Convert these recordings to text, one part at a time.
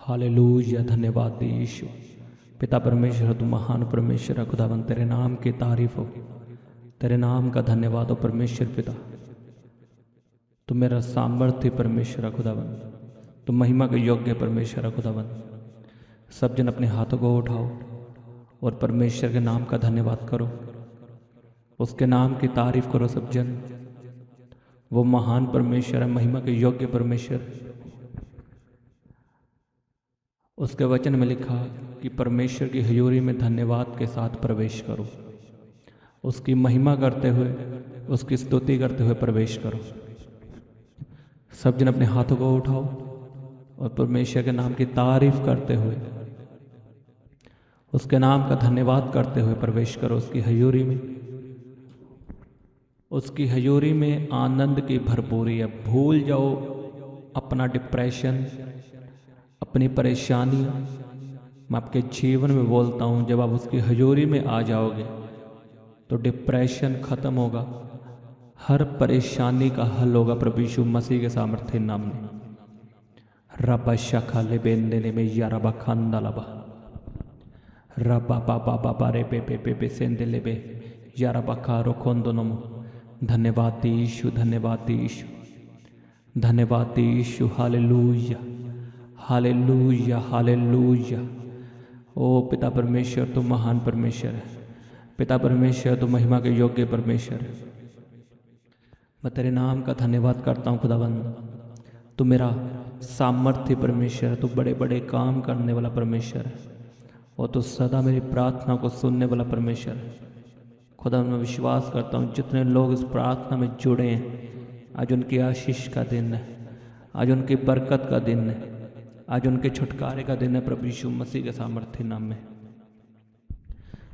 Hallelujah. धन्यवाद यीशु। पिता परमेश्वर, तू महान परमेश्वर है खुदावन, तेरे नाम की तारीफ हो, तेरे नाम का धन्यवाद हो परमेश्वर पिता। तू मेरा सामर्थ्य परमेश्वर है खुदावन, तू महिमा के योग्य परमेश्वर है खुदावन। सब जन अपने हाथों को उठाओ और परमेश्वर के नाम का धन्यवाद करो, उसके नाम की तारीफ करो सब जन। वो महान परमेश्वर है, महिमा के योग्य परमेश्वर। उसके वचन में लिखा कि परमेश्वर की हजूरी में धन्यवाद के साथ प्रवेश करो, उसकी महिमा करते हुए, उसकी स्तुति करते हुए प्रवेश करो। सब जन अपने हाथों को उठाओ और परमेश्वर के नाम की तारीफ करते हुए, उसके नाम का धन्यवाद करते हुए प्रवेश करो उसकी हजूरी में। उसकी हजूरी में आनंद की भरपूरी है। भूल जाओ अपना डिप्रेशन, अपनी परेशानियाँ। मैं आपके जीवन में बोलता हूँ, जब आप उसकी हजूरी में आ जाओगे तो डिप्रेशन खत्म होगा, हर परेशानी का हल होगा प्रभु यीशु मसीह के सामर्थ्य नाम में। रबा शखा ले बेंदे में यारबा खांदा लबा रबा बाबा बाबा रे पे सेंदे ले बे यारबा खारो खोंदो नमो। धन्यवाद यीशु, धन्यवाद यीशु, धन्यवाद यीशु। हालेलुया, हालेलुया, हालेलुया। ओ पिता परमेश्वर, तू महान परमेश्वर है। पिता परमेश्वर, तू महिमा के योग्य परमेश्वर है। मैं तेरे नाम का धन्यवाद करता हूँ खुदावंद। तू मेरा सामर्थ्य परमेश्वर है, तू बड़े बड़े काम करने वाला परमेश्वर है और तू सदा मेरी प्रार्थना को सुनने वाला परमेश्वर है। खुदावंद, मैं विश्वास करता हूँ जितने लोग इस प्रार्थना में जुड़े हैं, आज उनकी आशीष का दिन है, आज उनकी बरकत का दिन है, आज उनके छुटकारे का दिन है प्रभु यीशु मसीह के सामर्थ्य नाम में।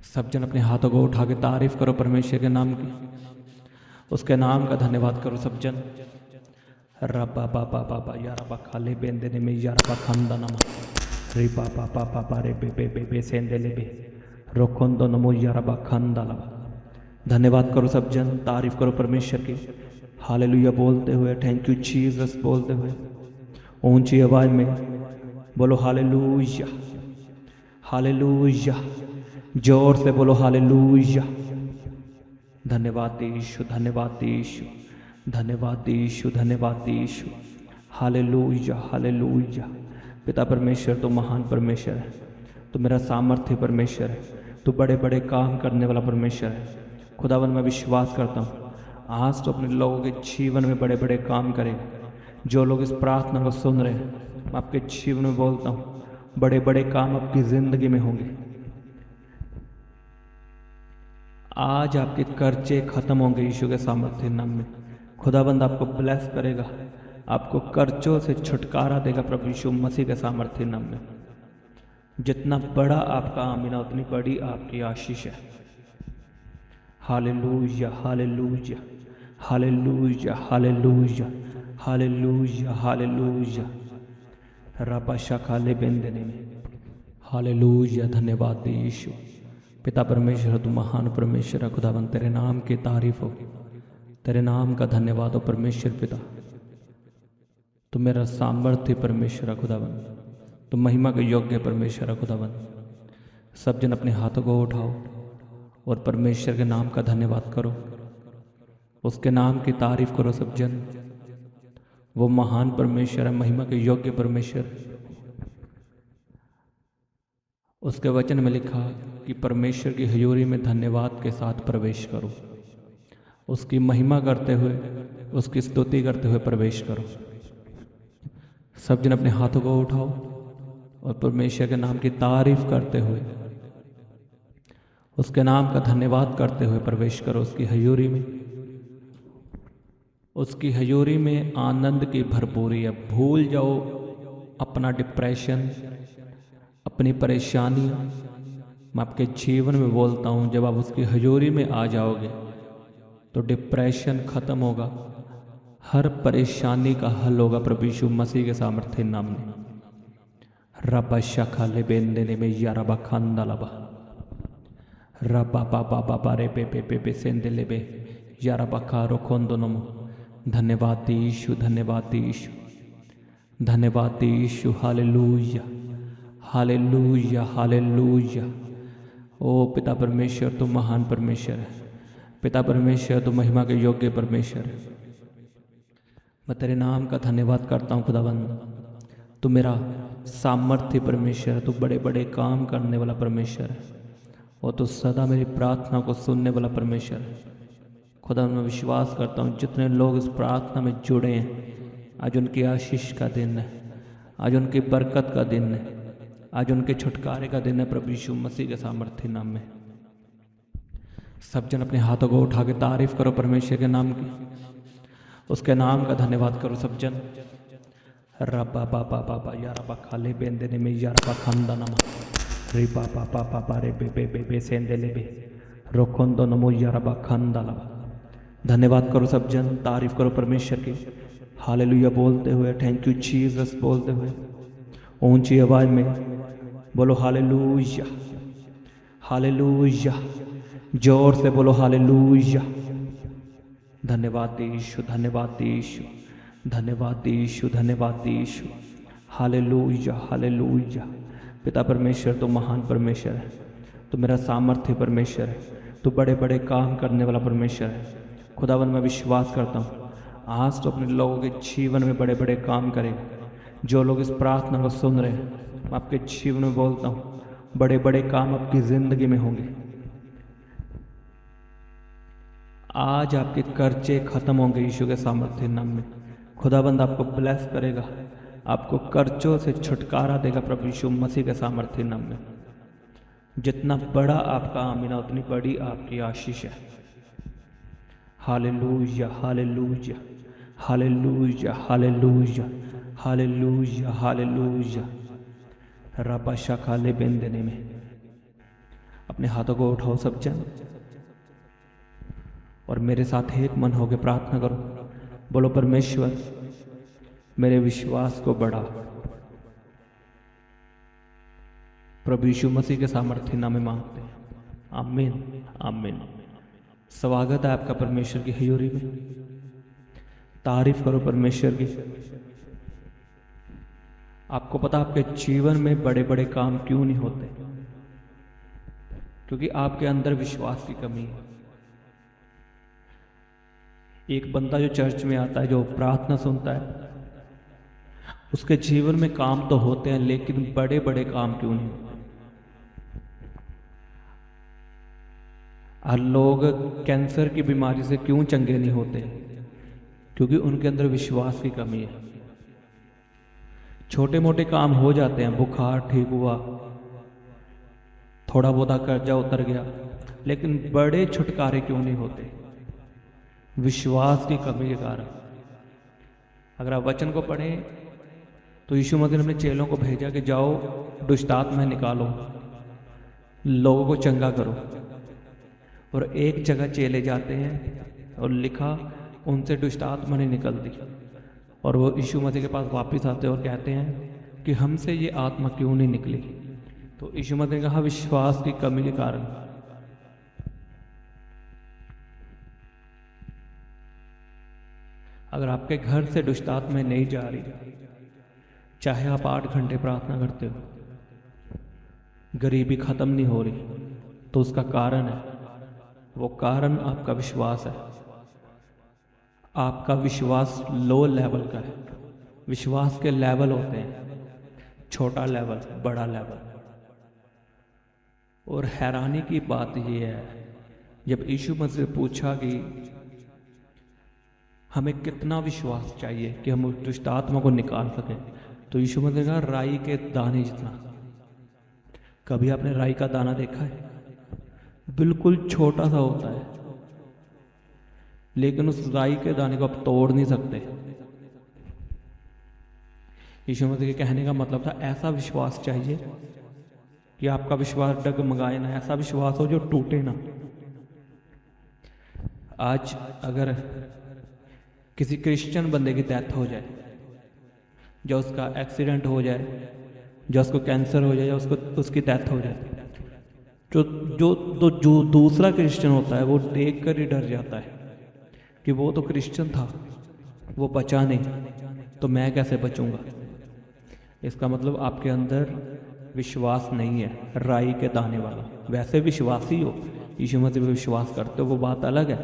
सब जन अपने हाथों को उठा के तारीफ करो परमेश्वर के नाम की, उसके नाम का धन्यवाद करो सब जन। रबा बाबा बाबा यारबा खाले बेंदे में यारबा खंदा नमा रे बाबा बाबा रे बे सेंदे ले बे रोखोंदो नमो यारबा खंदा लबा। धन्यवाद करो सब जन, तारीफ करो परमेश्वर की। हालेलुया बोलते हुए, थैंक यू जीसस बोलते हुए ऊंची आवाज में बोलो हालेलुया, हालेलुया। जोर से बोलो हालेलुया। धन्यवाद यीशु, धन्यवाद यीशु, धन्यवाद यीशु, धन्यवाद यीशु। हालेलुया, हालेलुया। पिता परमेश्वर, तो महान परमेश्वर है, तो मेरा सामर्थ्य परमेश्वर है, तो बड़े बड़े काम करने वाला परमेश्वर है। खुदावन, मैं विश्वास करता हूँ आज तो अपने लोगों के जीवन में बड़े बड़े काम करेगा। जो लोग इस प्रार्थना को सुन रहे हैं, मैं आपके जीवन में बोलता हूँ बड़े बड़े काम आपकी जिंदगी में होंगे। आज आपके कर्जे खत्म होंगे यीशु के सामर्थ्य नाम में। खुदाबंद आपको ब्लेस करेगा, आपको कर्जों से छुटकारा देगा प्रभु यीशु मसीह के सामर्थ्य नाम में। जितना बड़ा आपका आमीना, उतनी बड़ी आपकी आशीष है। हालेलुया, हालेलुया, हालेलुया, हालेलुया, हालेलुया, हालेलुया। रबा शखाले बेंदने में हालेलुया। धन्यवाद यीशु। पिता परमेश्वर, तू महान परमेश्वर है खुदावन, तेरे नाम की तारीफ हो, तेरे नाम का धन्यवाद हो परमेश्वर पिता। तू मेरा सामर्थ्य परमेश्वर है खुदावन, तू महिमा के योग्य परमेश्वर है खुदावन। सब जन अपने हाथों को उठाओ और परमेश्वर के नाम का धन्यवाद करो, उसके नाम की तारीफ करो सब जन। वो महान परमेश्वर है, महिमा के योग्य परमेश्वर। उसके वचन में लिखा कि परमेश्वर की हजूरी में धन्यवाद के साथ प्रवेश करो, उसकी महिमा करते हुए, उसकी स्तुति करते हुए प्रवेश करो। सब जन अपने हाथों को उठाओ और परमेश्वर के नाम की तारीफ करते हुए, उसके नाम का धन्यवाद करते हुए प्रवेश करो उसकी हजूरी में। उसकी हजूरी में आनंद की भरपूरी है। भूल जाओ अपना डिप्रेशन, अपनी परेशानियाँ। मैं आपके जीवन में बोलता हूँ, जब आप उसकी हजूरी में आ जाओगे तो डिप्रेशन खत्म होगा, हर परेशानी का हल होगा प्रभु यीशु मसीह के सामर्थ्य नाम में। रबा शखा ले बेंदे में यारबा खांदा लबा रबा बाबा बाबा रे पे सेंदे ले बे यारबा खारो खोंदो नमो। धन्यवाद यीशु, धन्यवाद यीशु, धन्यवाद यीशु, हालेलुया हालेलुया हालेलुया। ओ पिता परमेश्वर, तुम महान परमेश्वर है। पिता परमेश्वर, तुम महिमा के योग्य परमेश्वर है। मैं तेरे नाम का धन्यवाद करता हूँ खुदाबंद। तू मेरा सामर्थ्य परमेश्वर है, तू बड़े बड़े काम करने वाला परमेश्वर है और तू सदा मेरी प्रार्थना को सुनने वाला परमेश्वर है। खुदा, मैं विश्वास करता हूँ जितने लोग इस प्रार्थना में जुड़े हैं, आज उनकी आशीष का दिन है, आज उनकी बरकत का दिन है, आज उनके छुटकारे का दिन है प्रभु यीशु मसीह के सामर्थ्य नाम में। सब जन अपने हाथों को उठा के तारीफ करो परमेश्वर के नाम की, उसके नाम का धन्यवाद करो सब जन। रबा बाबा बाबा यारबा खाले बेंदे में यारबा खंदा नमा रे बाबा बाबा बारे बे बे बे बे सेंदे ले बे रोखोंदो नमो यारबा खंदा लबा। धन्यवाद करो सब जन, तारीफ करो परमेश्वर की, हालेलुया बोलते हुए, थैंक यू जीसस बोलते हुए ऊंची आवाज में बोलो हालेलुया हालेलुया, जोर से बोलो हालेलुया। धन्यवाद यीशु, धन्यवाद यीशु, धन्यवाद यीशु, धन्यवाद यीशु, हालेलुया हालेलुया। पिता परमेश्वर, तो महान परमेश्वर है, तो मेरा सामर्थ्य परमेश्वर है, तो बड़े बड़े काम करने वाला परमेश्वर है। खुदावन, मैं विश्वास करता हूँ आज तो अपने लोगों के जीवन में बड़े बड़े काम करेगा। जो लोग इस प्रार्थना को सुन रहे हैं, मैं आपके जीवन में बोलता हूँ बड़े बड़े काम आपकी ज़िंदगी में होंगे। आज आपके कर्जे खत्म होंगे यीशु के सामर्थ्य नाम में। खुदाबंद आपको ब्लेस करेगा, आपको कर्जों से छुटकारा देगा प्रभु यीशु मसीह के सामर्थ्य नाम में। जितना बड़ा आपका आमीना, उतनी बड़ी आपकी आशीष है। हालेलुया हालेलुया हालेलुया हालेलुया हालेलुया हालेलुया। रबा शाखाले बेंदने में अपने हाथों को उठाओ सब जन और मेरे साथ एक मन होकर प्रार्थना करो। बोलो परमेश्वर, मेरे विश्वास को बढ़ा प्रभु यीशु मसीह के सामर्थ्य नाम में मांगते हैं, आमीन आमीन। स्वागत है आपका परमेश्वर की हजूरी में। तारीफ करो परमेश्वर की। आपको पता आपके जीवन में बड़े बड़े काम क्यों नहीं होते? क्योंकि आपके अंदर विश्वास की कमी है। एक बंदा जो चर्च में आता है, जो प्रार्थना सुनता है, उसके जीवन में काम तो होते हैं, लेकिन बड़े बड़े काम क्यों नहीं होते? हर लोग कैंसर की बीमारी से क्यों चंगे नहीं होते? क्योंकि उनके अंदर विश्वास की कमी है। छोटे मोटे काम हो जाते हैं, बुखार ठीक हुआ, थोड़ा बहुत कर्जा उतर गया, लेकिन बड़े छुटकारे क्यों नहीं होते? विश्वास की कमी के कारण। अगर आप वचन को पढ़ें तो यीशु मसीह ने अपने चेलों को भेजा कि जाओ दुष्ट आत्माएं निकालो, लोगों को चंगा करो। और एक जगह चेले जाते हैं और लिखा उनसे दुष्ट आत्मा नहीं निकलती, और वो यीशु मसीह के पास वापस आते हैं और कहते हैं कि हमसे ये आत्मा क्यों नहीं निकली? तो यीशु मसीह ने कहा विश्वास की कमी के कारण। अगर आपके घर से दुष्ट आत्माएं नहीं जा रही, चाहे आप 8 घंटे प्रार्थना करते हो, गरीबी खत्म नहीं हो रही, तो उसका कारण है, वो कारण आपका विश्वास है। आपका विश्वास लो लेवल का है। विश्वास के लेवल होते हैं, छोटा लेवल, बड़ा लेवल। और हैरानी की बात यह है, जब यीशु मसीह से पूछा कि हमें कितना विश्वास चाहिए कि हम उस दुष्ट आत्मा को निकाल सकें, तो यीशु मसीह ने कहा राई के दाने जितना। कभी आपने राई का दाना देखा है? बिल्कुल छोटा सा होता है, लेकिन उस राई के दाने को आप तोड़ नहीं सकते। यीशु मसीह के कहने का मतलब था ऐसा विश्वास चाहिए कि आपका विश्वास डगमगाए ना, ऐसा विश्वास हो जो टूटे ना। आज अगर किसी क्रिश्चियन बंदे की डेथ हो जाए, जो उसका एक्सीडेंट हो जाए, जो उसको कैंसर हो जाए, या उसकी डेथ हो जाए, जो दूसरा क्रिश्चियन होता है वो देख कर ही डर जाता है कि वो तो क्रिश्चियन था, वो बचा नहीं, तो मैं कैसे बचूंगा। इसका मतलब आपके अंदर विश्वास नहीं है, राई के दाने वाला। वैसे विश्वासी हो, यीशु मसीह पे विश्वास करते हो, वो बात अलग है,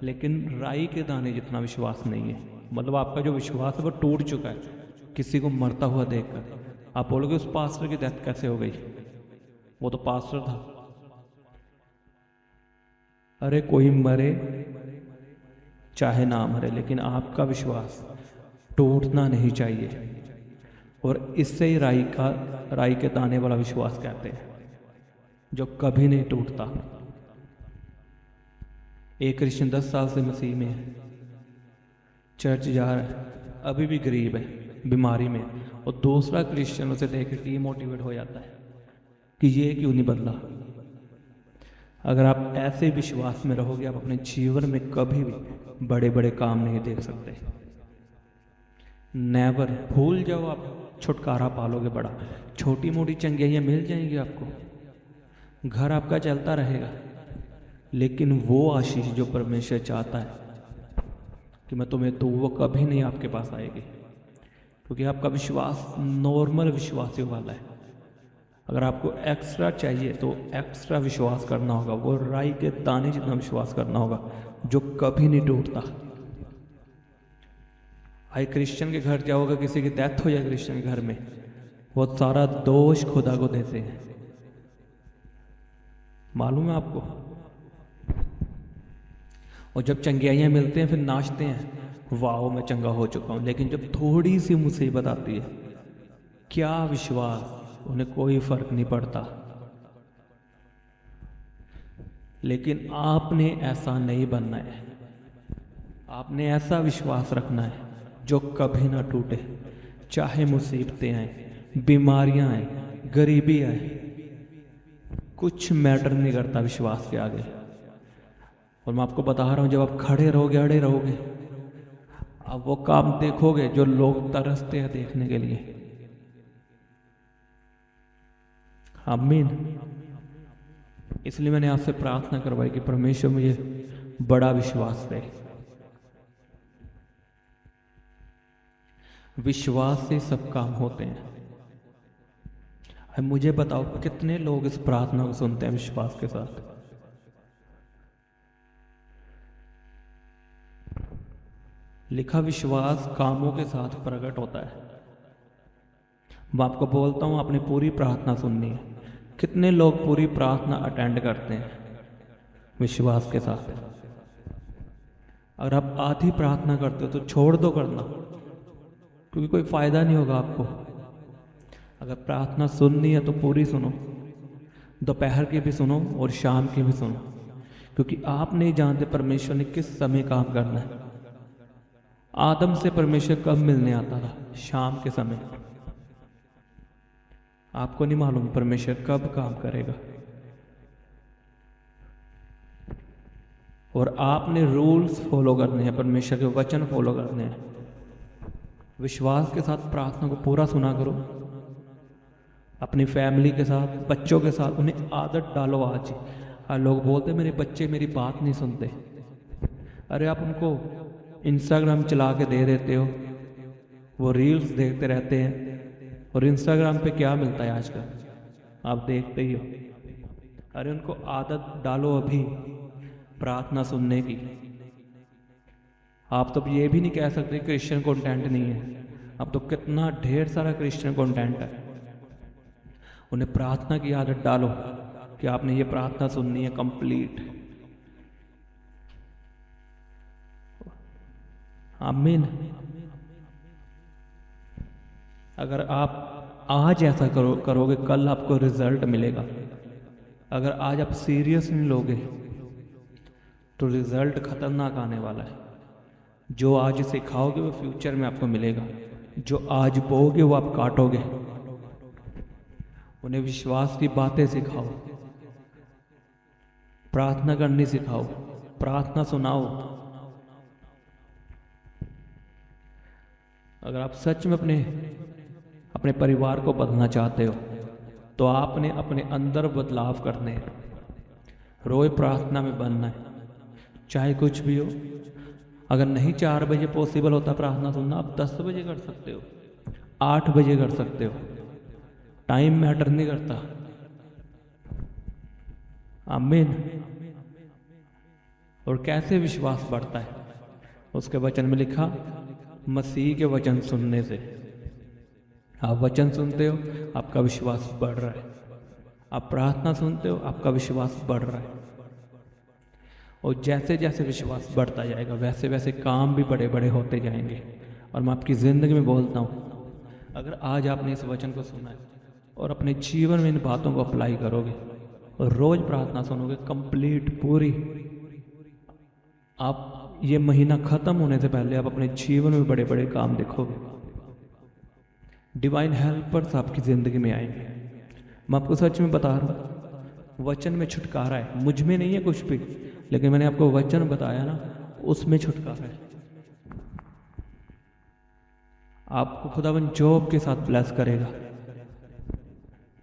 लेकिन राई के दाने जितना विश्वास नहीं है। मतलब आपका जो विश्वास है वो टूट चुका है किसी को मरता हुआ देखकर। आप बोलोगे उस पास्टर की डेथ कैसे हो गई, वो तो पास्टर था। अरे कोई मरे चाहे ना मरे, लेकिन आपका विश्वास टूटना नहीं चाहिए। और इससे ही राई के दाने वाला विश्वास कहते हैं, जो कभी नहीं टूटता। एक क्रिश्चियन 10 साल से मसीह में है, चर्च जा रहा है, अभी भी गरीब है, बीमारी में, और दूसरा क्रिश्चियन उसे देख के डीमोटिवेट हो जाता है कि ये क्यों नहीं बदला। अगर आप ऐसे विश्वास में रहोगे, आप अपने जीवन में कभी भी बड़े बड़े काम नहीं देख सकते। नेवर। भूल जाओ, आप छुटकारा पालोगे बड़ा। छोटी मोटी चंगियाइयाँ मिल जाएंगी आपको, घर आपका चलता रहेगा, लेकिन वो आशीष जो परमेश्वर चाहता है कि मैं तुम्हें दूँ, वो कभी नहीं आपके पास आएगी, क्योंकि आपका विश्वास नॉर्मल विश्वासियों वाला है। अगर आपको एक्स्ट्रा चाहिए तो एक्स्ट्रा विश्वास करना होगा, वो राई के दाने जितना विश्वास करना होगा, जो कभी नहीं टूटता। भाई क्रिश्चियन के घर जाओगे, किसी की डेथ हो जाए क्रिश्चियन के घर में, वो सारा दोष खुदा को देते हैं। मालूम है आपको? और जब चंगियाइयाँ मिलते हैं फिर नाचते हैं, वाह मैं चंगा हो चुका हूँ। लेकिन जब थोड़ी सी मुसीबत आती है, क्या विश्वास, उन्हें कोई फर्क नहीं पड़ता। लेकिन आपने ऐसा नहीं बनना है, आपने ऐसा विश्वास रखना है जो कभी ना टूटे। चाहे मुसीबतें आए, बीमारियां आए, गरीबी आए, कुछ मैटर नहीं करता विश्वास के आगे। और मैं आपको बता रहा हूं, जब आप खड़े रहोगे, अड़े रहोगे, आप वो काम देखोगे जो लोग तरसते हैं देखने के लिए। आमीन। इसलिए मैंने आपसे प्रार्थना करवाई कि परमेश्वर मुझे बड़ा विश्वास दे। विश्वास से सब काम होते हैं। मुझे बताओ कितने लोग इस प्रार्थना को सुनते हैं विश्वास के साथ? लिखा विश्वास कामों के साथ प्रकट होता है। मैं आपको बोलता हूं, अपनी पूरी प्रार्थना सुननी है। कितने लोग पूरी प्रार्थना अटेंड करते हैं विश्वास के साथ? अगर आप आधी प्रार्थना करते हो तो छोड़ दो करना, क्योंकि कोई फायदा नहीं होगा आपको। अगर प्रार्थना सुननी है तो पूरी सुनो, दोपहर की भी सुनो और शाम की भी सुनो, क्योंकि आप नहीं जानते परमेश्वर ने किस समय काम करना है। आदम से परमेश्वर कब मिलने आता था? शाम के समय। आपको नहीं मालूम परमेश्वर कब काम करेगा। और आपने रूल्स फॉलो करने हैं, परमेश्वर के वचन फॉलो करने हैं। विश्वास के साथ प्रार्थना को पूरा सुना करो, अपनी फैमिली के साथ, बच्चों के साथ। उन्हें आदत डालो आज। लोग बोलते मेरे बच्चे मेरी बात नहीं सुनते। अरे आप उनको इंस्टाग्राम चला के दे देते हो, वो रील्स देखते रहते हैं। और इंस्टाग्राम पे क्या मिलता है आजकल, आप देखते ही हो। अरे उनको आदत डालो अभी प्रार्थना सुनने की। आप तो ये भी नहीं कह सकते क्रिश्चियन कंटेंट नहीं है। अब तो कितना ढेर सारा क्रिश्चियन कंटेंट है। उन्हें प्रार्थना की आदत डालो कि आपने ये प्रार्थना सुननी है कंप्लीट। आमीन। अगर आप आज ऐसा करोगे, कल आपको रिजल्ट मिलेगा। अगर आज आप सीरियस नहीं लोगे तो रिजल्ट खतरनाक आने वाला है। जो आज सिखाओगे वो फ्यूचर में आपको मिलेगा, जो आज बोओगे वो आप काटोगे। उन्हें विश्वास की बातें सिखाओ, प्रार्थना करनी सिखाओ, प्रार्थना सुनाओ। अगर आप सच में अपने परिवार को बदलना चाहते हो तो आपने अपने अंदर बदलाव करने हैं। रोज प्रार्थना में बनना है, चाहे कुछ भी हो। अगर नहीं 4 बजे पॉसिबल होता प्रार्थना सुनना, आप 10 बजे कर सकते हो। 8 बजे कर सकते हो, टाइम मैटर नहीं करता। आमीन। और कैसे विश्वास बढ़ता है? उसके वचन में लिखा, मसीह के वचन सुनने से। आप वचन सुनते हो, आपका विश्वास बढ़ रहा है। आप प्रार्थना सुनते हो, आपका विश्वास बढ़ रहा है। और जैसे जैसे विश्वास बढ़ता जाएगा वैसे वैसे काम भी बड़े बड़े होते जाएंगे। और मैं आपकी ज़िंदगी में बोलता हूँ, अगर आज आपने इस वचन को सुना है और अपने जीवन में इन बातों को अप्लाई करोगे और रोज़ प्रार्थना सुनोगे कंप्लीट पूरी, आप ये महीना ख़त्म होने से पहले आप अपने जीवन में बड़े बड़े काम देखोगे। डिवाइन हेल्पर्स आपकी ज़िंदगी में आएंगे। मैं आपको सच में बता रहा हूँ, वचन में छुटकारा है। मुझ में नहीं है कुछ भी, लेकिन मैंने आपको वचन बताया ना, उसमें छुटकारा है। आपको खुदावन जॉब के साथ ब्लेस करेगा।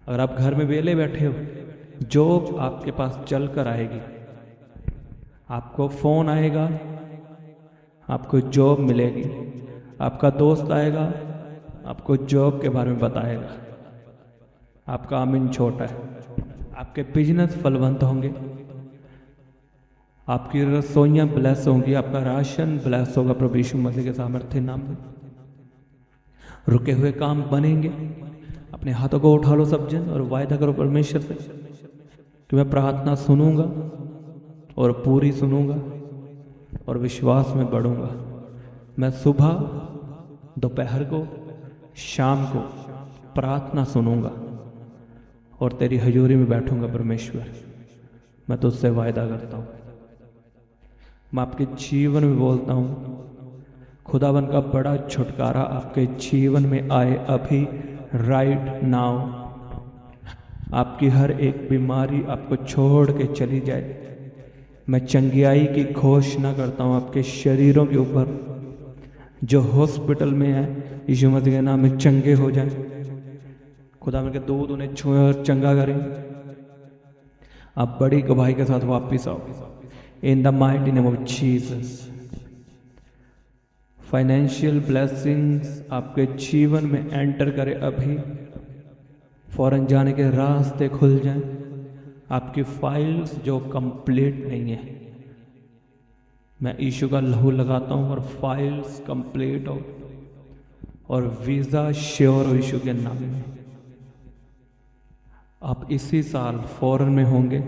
अगर आप घर में वेले बैठे हो, जॉब आपके पास चल कर आएगी। आपको फ़ोन आएगा, आपको जॉब मिलेगी। आपका दोस्त आएगा, आपको जॉब के बारे में बताएगा। आपका आमीन छोटा है। आपके बिजनेस फलवंत होंगे, आपकी रसोइयाँ ब्लेस होंगी, आपका राशन ब्लेस होगा प्रभु यीशु मसीह के सामर्थ्य नाम में। रुके हुए काम बनेंगे। अपने हाथों को उठा लो सब जन और वायदा करो परमेश्वर से कि मैं प्रार्थना सुनूंगा और पूरी सुनूंगा और विश्वास में बढ़ूंगा। मैं सुबह, दोपहर को, शाम को प्रार्थना सुनूंगा और तेरी हजूरी में बैठूंगा परमेश्वर। मैं तुझसे वायदा करता हूँ। मैं आपके जीवन में बोलता हूँ, खुदावन का बड़ा छुटकारा आपके जीवन में आए अभी, राइट नाउ। आपकी हर एक बीमारी आपको छोड़ के चली जाए। मैं चंगियाई की घोषणा करता हूँ आपके शरीरों के ऊपर। जो हॉस्पिटल में है, यीशु मसीह के नाम में चंगे हो जाएं। खुदावन के दूत उन्हें छुए और चंगा करें। आप बड़ी गवाही के साथ वापिस आओ in the mighty name of Jesus. Financial blessings आपके जीवन में एंटर करे अभी। फॉरेन जाने के रास्ते खुल जाएं। आपकी फाइल्स जो कंप्लीट नहीं है, मैं यीशु का लहू लगाता हूँ और फाइल्स कंप्लीट हो और वीज़ा श्योर हो यीशु के नाम में। आप इसी साल फॉरेन में होंगे।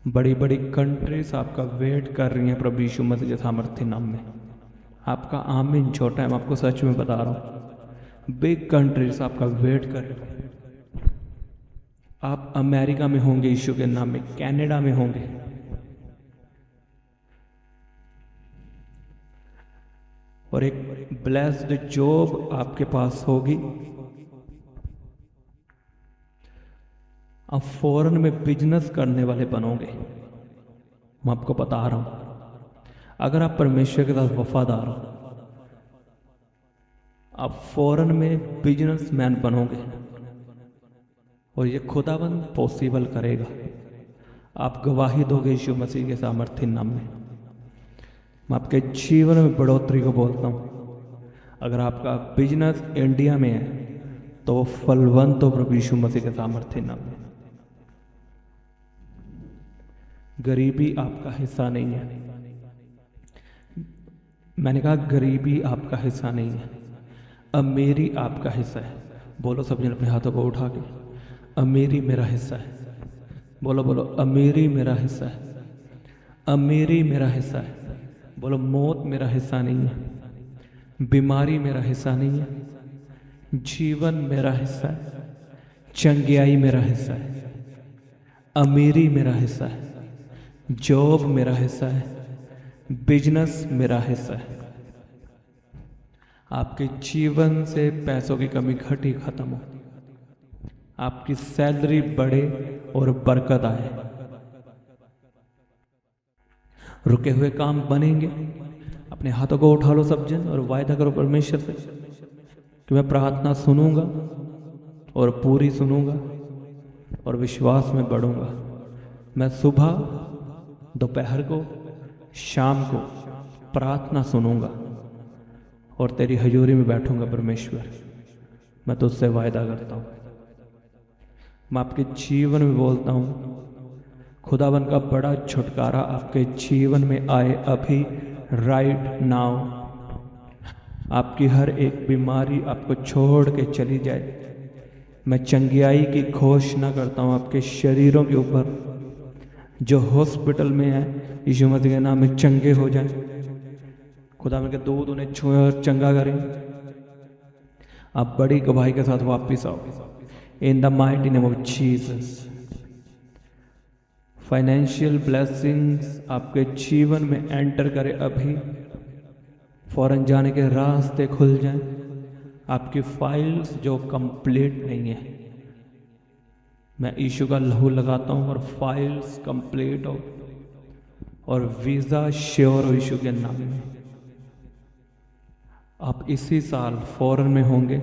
बड़ी बड़ी कंट्रीज आपका वेट कर रही हैं प्रभु यीशु मसीह के सामर्थ्य नाम में। आपका आमीन छोटा है, मैं आपको सच में बता रहा हूँ। बिग कंट्रीज आपका वेट कर रही हैं। आप अमेरिका में होंगे यीशु के नाम में, कनाडा में होंगे। और एक ब्लेस्ड जॉब आपके पास होगी। आप फॉरेन में बिजनेस करने वाले बनोगे। मैं आपको बता रहा हूं, अगर आप परमेश्वर के साथ वफादार हो, आप फॉरेन में बिजनेसमैन बनोगे और ये खुदाबंद पॉसिबल करेगा। आप गवाही दोगे यीशु मसीह के सामर्थ्य नाम में। मैं आपके जीवन में बढ़ोतरी को बोलता हूँ। अगर आपका बिजनेस इंडिया में है तो वो फलवंत हो प्रभु यीशु मसीह के सामर्थ्य नाम में। गरीबी आपका हिस्सा नहीं है। मैंने कहा गरीबी आपका हिस्सा नहीं है, अमीरी आपका हिस्सा है। बोलो सब जन अपने हाथों को उठा के, अमीरी मेरा हिस्सा है। बोलो बोलो, अमीरी मेरा हिस्सा है। अमीरी मेरा हिस्सा है। बोलो, मौत मेरा हिस्सा नहीं है, बीमारी मेरा हिस्सा नहीं है, जीवन मेरा हिस्सा है, चंगियाई मेरा हिस्सा है, अमीरी मेरा हिस्सा है, जॉब मेरा हिस्सा है, बिजनेस मेरा हिस्सा है। आपके जीवन से पैसों की कमी घटी खत्म हो, आपकी सैलरी बढ़े और बरकत आए, रुके हुए काम बनेंगे। अपने हाथों को उठा लो सब जन और वायदा करो परमेश्वर से कि मैं प्रार्थना सुनूंगा और पूरी सुनूंगा और विश्वास में बढ़ूंगा। मैं सुबह, दोपहर को, शाम को प्रार्थना सुनूंगा और तेरी हजूरी में बैठूंगा परमेश्वर, मैं तुझसे वायदा करता हूँ। मैं आपके जीवन में बोलता हूँ, खुदावन का बड़ा छुटकारा आपके जीवन में आए अभी, राइट नाउ। आपकी हर एक बीमारी आपको छोड़ के चली जाए। मैं चंगियाई की घोषणा करता हूँ आपके शरीरों के ऊपर। जो हॉस्पिटल में है, यीशु मसीह के नाम में चंगे हो जाए। खुदावन के दूध उन्हें छुए और चंगा करें। आप बड़ी गवाही के साथ वापिस आओ in the mighty name of Jesus. Financial blessings आपके जीवन में एंटर करे अभी। फौरन जाने के रास्ते खुल जाएं। आपकी फाइल्स जो कंप्लीट नहीं है, मैं यीशु का लहू लगाता हूं और फाइल्स कंप्लीट हो और वीज़ा श्योर हो यीशु के नाम में। आप इसी साल फॉरेन में होंगे।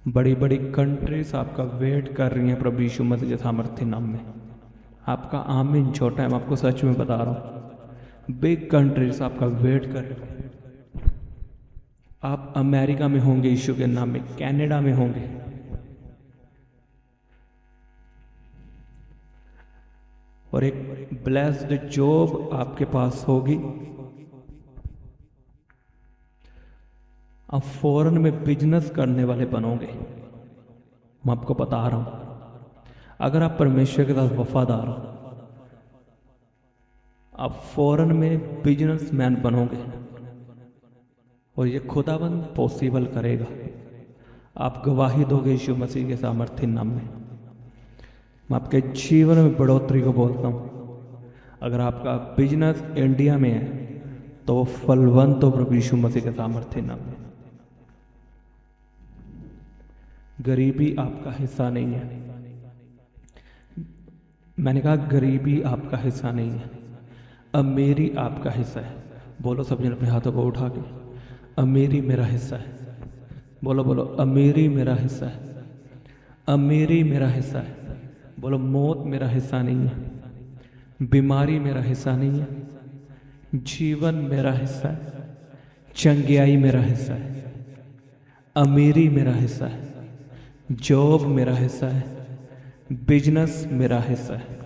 बड़ी बड़ी कंट्रीज आपका वेट कर रही हैं प्रभु यीशु मसीह के सामर्थ्य नाम में। आपका आमीन छोटा है, मैं आपको सच में बता रहा हूँ। बिग कंट्रीज आपका वेट कर रही हैं। आप अमेरिका में होंगे यीशु के नाम में, कनाडा में होंगे। और एक ब्लेस्ड जॉब आपके पास होगी। आप फॉरेन में बिजनेस करने वाले बनोगे। मैं आपको बता रहा हूं, अगर आप परमेश्वर के साथ वफादार हो, आप फॉरेन में बिजनेसमैन बनोगे और ये खुदाबंद पॉसिबल करेगा। आप गवाही दोगे यीशु मसीह के सामर्थ्य नाम में। मैं आपके जीवन में बढ़ोतरी को बोलता हूँ। अगर आपका बिजनेस इंडिया में है तो वो फलवंत हो प्रभु यीशु मसीह के सामर्थ्य नाम में। गरीबी आपका हिस्सा नहीं है। मैंने कहा गरीबी आपका हिस्सा नहीं है, अमीरी आपका हिस्सा है। बोलो सब जन अपने हाथों को उठा के, अमीरी मेरा हिस्सा है। बोलो बोलो, अमीरी मेरा हिस्सा है, अमीरी मेरा हिस्सा है। बोलो, मौत मेरा हिस्सा नहीं है, बीमारी मेरा हिस्सा नहीं है, जीवन मेरा हिस्सा है, चंगियाई मेरा हिस्सा है, अमीरी मेरा हिस्सा है, जॉब मेरा हिस्सा है, बिजनेस मेरा हिस्सा है।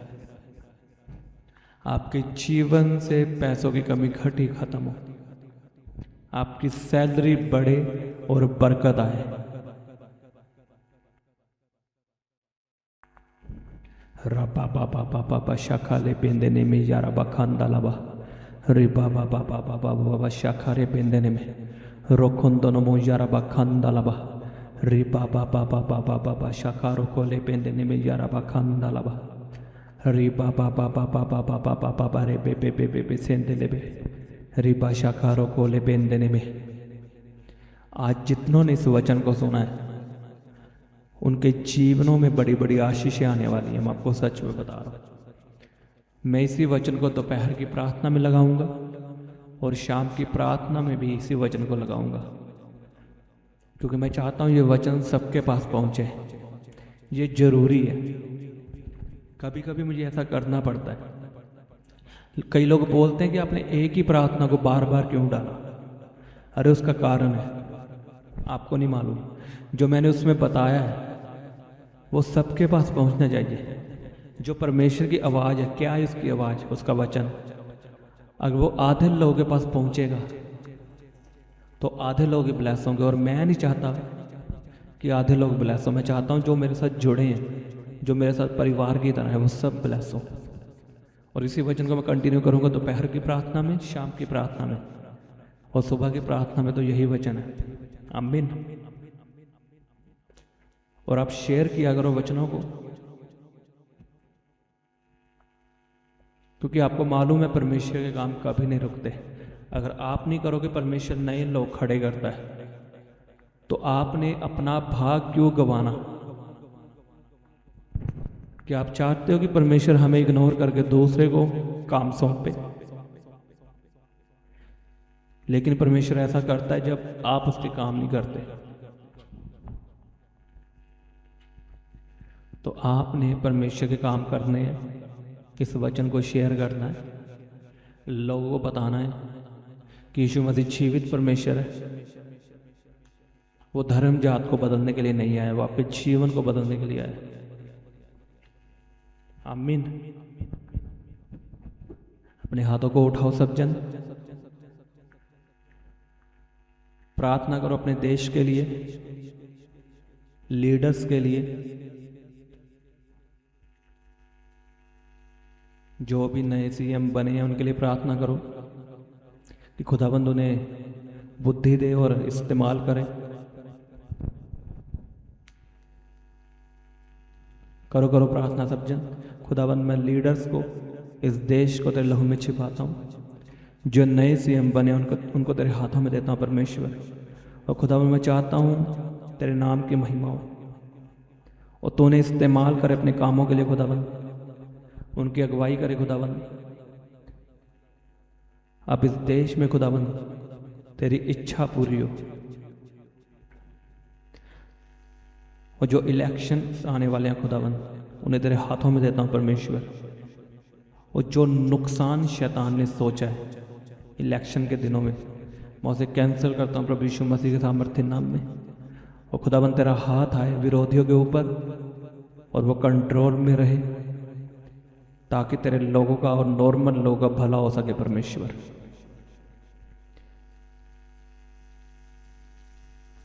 आपके जीवन से पैसों की कमी घटी खत्म हो, आपकी सैलरी बढ़े और बरकत आए। रबा बाबा बाबा बा शाखा ले बेंदेने में यारा बखांदा लबा रे बाबा बाबा बाबा बाबा शाखा रे बेंदेने में रोखुंदनो मो यारा बखांदा लबा रे बाबा बाबा बाबा बाबा शाखा रोको ले बेंदेने में यारा बखांदा लबा रे बाबा बाबा बाबा बाबा बाबा रे बे बे बे बे बे सेंदे ले बे रे बा शाखा रोको ले बेंदेने में। आज जितनों ने इस वचन को सुना है उनके जीवनों में बड़ी बड़ी आशीषें आने वाली हैं। मैं आपको सच में बता रहा हूँ। मैं इसी वचन को दोपहर की प्रार्थना में लगाऊंगा और शाम की प्रार्थना में भी इसी वचन को लगाऊंगा, क्योंकि मैं चाहता हूँ ये वचन सबके पास पहुँचे। ये जरूरी है। कभी कभी मुझे ऐसा करना पड़ता है। कई लोग बोलते हैं कि आपने एक ही प्रार्थना को बार बार क्यों डाला। अरे उसका कारण है, आपको नहीं मालूम। जो मैंने उसमें बताया है वो सबके पास पहुंचना चाहिए। जो परमेश्वर की आवाज़ है, क्या है उसकी आवाज़, उसका वचन, अगर वो आधे लोगों के पास पहुंचेगा तो आधे लोग ब्लेस होंगे। और मैं नहीं चाहता कि आधे लोग ब्लेस हो। मैं चाहता हूं जो मेरे साथ जुड़े हैं, जो मेरे साथ परिवार की तरह है, वो सब ब्लेस हो। और इसी वचन को मैं कंटिन्यू करूंगा दोपहर की प्रार्थना में, शाम की प्रार्थना में और सुबह की प्रार्थना में। तो यही वचन है। आमीन। और आप शेयर किया करो वचनों को, क्योंकि आपको मालूम है परमेश्वर के काम कभी नहीं रुकते। अगर आप नहीं करोगे, परमेश्वर नए लोग खड़े करता है। तो आपने अपना भाग क्यों गंवाना? कि आप चाहते हो कि परमेश्वर हमें इग्नोर करके दूसरे को काम सौंपे? लेकिन परमेश्वर ऐसा करता है जब आप उसके काम नहीं करते। तो आपने परमेश्वर के काम करने हैं, इस वचन को शेयर करना है, लोगों को बताना है, कि यीशु मसीह जीवित परमेश्वर है। वो धर्म जात को बदलने के लिए नहीं आया, वो आपके जीवन को बदलने के लिए आया। आमीन। अपने हाथों को उठाओ सब जन, प्रार्थना करो अपने देश के लिए, लीडर्स के लिए, जो भी नए सीएम बने हैं उनके लिए प्रार्थना करो कि खुदाबंद उन्हें बुद्धि दे और इस्तेमाल करे। करो करो प्रार्थना सब जन। खुदाबंद मैं लीडर्स को, इस देश को तेरे लहू में छिपाता हूँ। जो नए सीएम बने उनको तेरे हाथों में देता हूँ परमेश्वर। और खुदाबंद मैं चाहता हूँ तेरे नाम की महिमा हो और तू उन्हें इस्तेमाल करे अपने कामों के लिए। खुदाबंद उनकी अगुवाई करे। खुदाबंद अब इस देश में खुदाबंद तेरी इच्छा पूरी हो। और जो इलेक्शन आने वाले हैं खुदाबंद उन्हें तेरे हाथों में देता हूँ परमेश्वर। और जो नुकसान शैतान ने सोचा है इलेक्शन के दिनों में, मैं उसे कैंसिल करता हूँ प्रभु यीशु मसीह के सामर्थ्य नाम में। और खुदाबंद तेरा हाथ आए विरोधियों के ऊपर और वो कंट्रोल में रहे, ताकि तेरे लोगों का और नॉर्मल लोगों का भला हो सके परमेश्वर।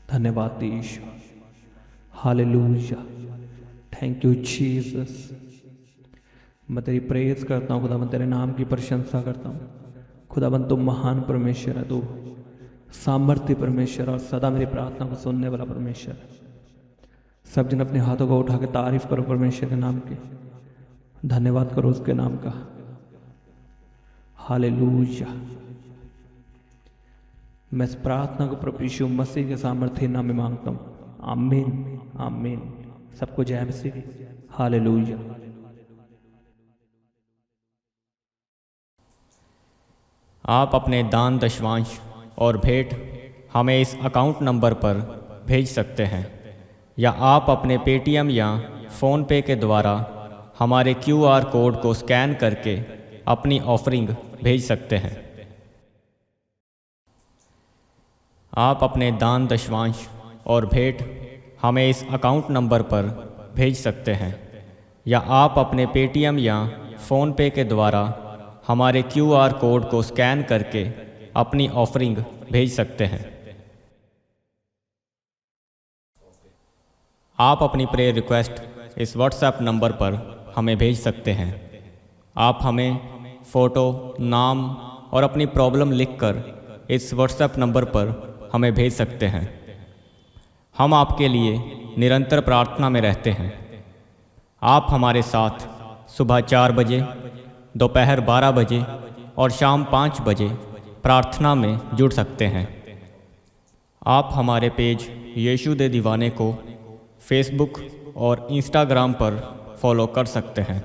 धन्यवाद ईश्वर। हालेलुया। Thank you Jesus. मैं तेरी प्रेज करता हूँ खुदाबंद, तेरे नाम की प्रशंसा करता हूँ। खुदाबंद तुम महान परमेश्वर है, तू सामर्थ्य परमेश्वर और सदा मेरी प्रार्थना को सुनने वाला परमेश्वर। सब जन अपने हाथों को उठा के तारीफ करो परमेश्वर के नाम की, धन्यवाद करो उसके नाम का। हालेलुया। मैं इस प्रार्थना को प्रभु यीशु मसीह के सामर्थ्य नाम में मांगता हूँ। आमीन आमीन। सबको जय मसीह। हालेलुया। आप अपने दान दशवांश और भेंट हमें इस अकाउंट नंबर पर भेज सकते हैं, या आप अपने पेटीएम या फ़ोनपे के द्वारा हमारे QR कोड को स्कैन करके अपनी ऑफरिंग भेज सकते हैं। आप अपने दान दशवांश और भेंट हमें इस अकाउंट नंबर पर भेज सकते हैं, या आप अपने पेटीएम या फ़ोनपे के द्वारा हमारे QR कोड को स्कैन करके अपनी ऑफरिंग भेज सकते हैं। आप अपनी प्रेयर रिक्वेस्ट इस व्हाट्सएप नंबर पर हमें भेज सकते हैं। आप हमें फ़ोटो, नाम और अपनी प्रॉब्लम लिखकर इस व्हाट्सएप नंबर पर हमें भेज सकते हैं। हम आपके लिए निरंतर प्रार्थना में रहते हैं। आप हमारे साथ सुबह 4 बजे, दोपहर 12 बजे और शाम 5 बजे प्रार्थना में जुड़ सकते हैं। आप हमारे पेज यीशु दे दीवाने को फेसबुक और इंस्टाग्राम पर फॉलो कर सकते हैं।